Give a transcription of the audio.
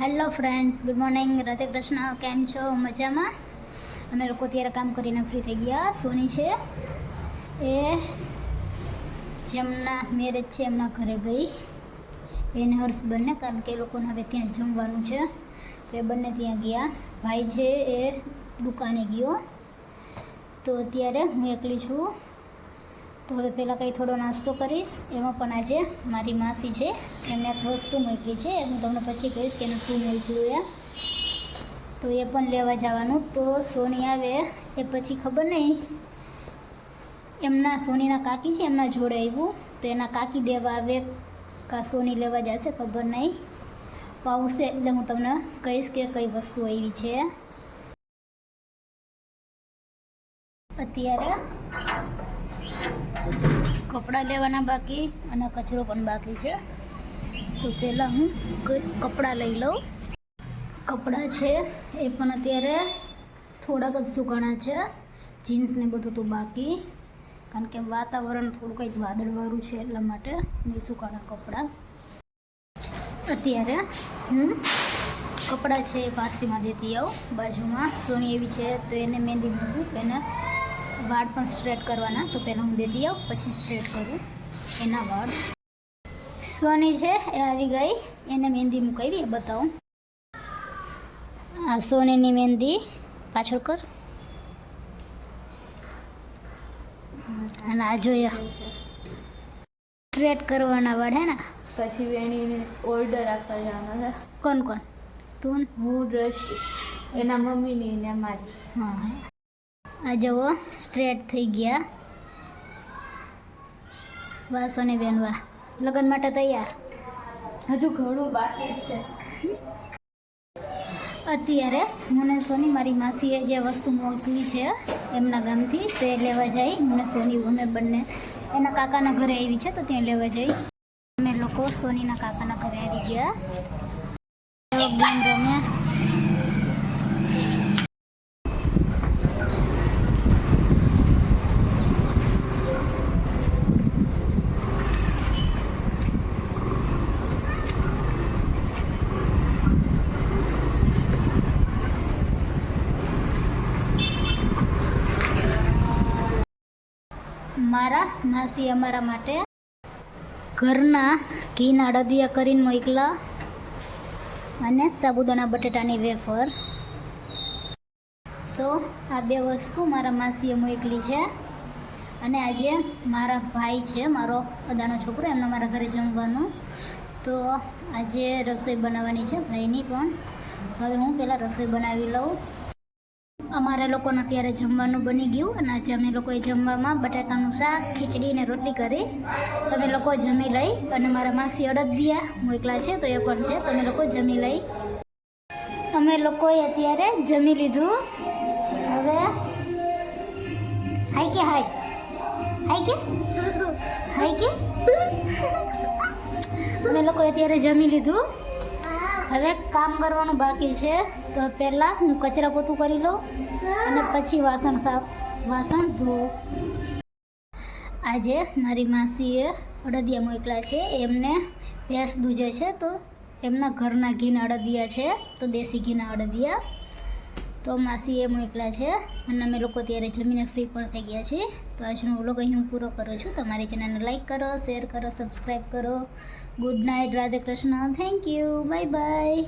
Hello friends, good morning. Radhe Krishna. કેમ છો? મજામાં? અમે લોકો ત્યારે કામ કરીને ફ્રી થઈ ગયા. સોની છે એ જેમના મેરેજ છે એમના ઘરે ગઈ, એને હર્ષ બંને, કારણ કે એ લોકોને હવે ત્યાં જમવાનું છે તો એ બંને ત્યાં ગયા. ભાઈ છે એ દુકાને ગયો, તો અત્યારે હું એકલી છું. તો હવે પહેલાં કંઈ થોડો નાસ્તો કરીશ. એમાં પણ આજે મારી માસી છે, એમને એક વસ્તુ મોકલી છે, હું તમને પછી કહીશ કે એને શું મોકલ્યું એ. તો એ પણ લેવા જવાનું. તો સોની આવે એ પછી ખબર નહીં, એમના સોનીના કાકી છે એમના જોડે આવ્યું, તો એના કાકી દેવા આવે કાં સોની લેવા જશે ખબર નહીં. આવશે એટલે હું તમને કહીશ કે કઈ વસ્તુ આવી છે. અત્યારે કપડાં લેવાના બાકી અને કચરો પણ બાકી છે. તો પહેલાં હું કપડાં લઈ લઉં. કપડાં છે એ પણ અત્યારે થોડાક જ સુકાણા છે, જીન્સ ને બધું તો બાકી, કારણ કે વાતાવરણ થોડું કંઈક વાદળવાળું છે એટલા માટે નહીં સુકાણા કપડાં. અત્યારે હું કપડાં છે એ પાસીમાં દેતી આવું. બાજુમાં સોની એવી છે તો એને મહેંદી મૂકું, એને વાળ પણ સ્ટ્રેટ કરવાના, તો પહેલાં હું દેતી આવું પછી સ્ટ્રેટ કરું એના વાળ. સોની છે એ આવી ગઈ, એને મહેંદી મુકાવી એ બતાવું. આ સોનીની મહેંદી પાછળ કર, અને આ જોઈએ સ્ટ્રેટ કરવાના વાળ હે ને. પછી વેણીને ઓર્ડર આપવા જવાનો છે. કોણ કોણ? તું? હું, દ્રષ્ટિ, એના મમ્મીની ને મારી. હા, આ જુઓ સ્ટ્રેટ થઈ ગયા. વાહ સોની બેન વાહ, લગ્ન માટે તૈયાર. હજુ ઘણું બાકી જ છે. અત્યારે મને સોની મારી માસીએ જે વસ્તુ મોકલી છે એમના ગામથી તે લેવા જાય. મને સોની અમે બંને એના કાકાના ઘરે આવી છે તો ત્યાં લેવા જઈ. અમે લોકો સોનીના કાકાના ઘરે આવી ગયા. ગેમ રમ્યા. મારા માસી અમારા માટે ઘરના ઘીના અડદિયા કરીને મોકલા અને સાબુદાણા બટેટાની વેફર. તો આ બે વસ્તુ મારા માસીએ મોકલી છે. અને આજે મારા ભાઈ છે, મારો અદાનો છોકરો, એમને મારા ઘરે જમવાનું, તો આજે રસોઈ બનાવવાની છે ભાઈની પણ. તો હવે હું પહેલાં રસોઈ બનાવી લઉં. અમારા લોકોને અત્યારે જમવાનું બની ગયું અને આજે અમે લોકોએ જમવામાં બટાકાનું શાક, ખીચડી ને રોટલી કરી. તમે લોકો જમી લઈ. અને મારા માસી અડદિયા મોકલા છે તો એ પણ છે, તમે લોકો જમી લઈ. અમે લોકોએ અત્યારે જમી લીધું. હવે હાઈ કે હાઈ હાઈ કે હાઈ કે અમે લોકો અત્યારે જમી લીધું. હવે કામ કરવાનું બાકી છે, તો પહેલાં હું કચરા પોતું કરી લઉં અને પછી વાસણ ધોઉં. આજે મારી માસીએ અડદિયા મોકલા છે, એમને ભેંસ દૂજે છે તો એમના ઘરના ઘીના અડદિયા છે, તો દેશી ઘીના અડદિયા તો માસીએ મોકલા છે. અને અમે લોકો ત્યારે જમીને ફ્રી પણ થઈ ગયા છીએ. તો આજનો વ્લોગ અહીં હું પૂરો કરું છું. તમારી ચેનલને લાઈક કરો, શેર કરો, સબસ્ક્રાઈબ કરો. Good night. Radhe Krishna. Thank you. Bye bye.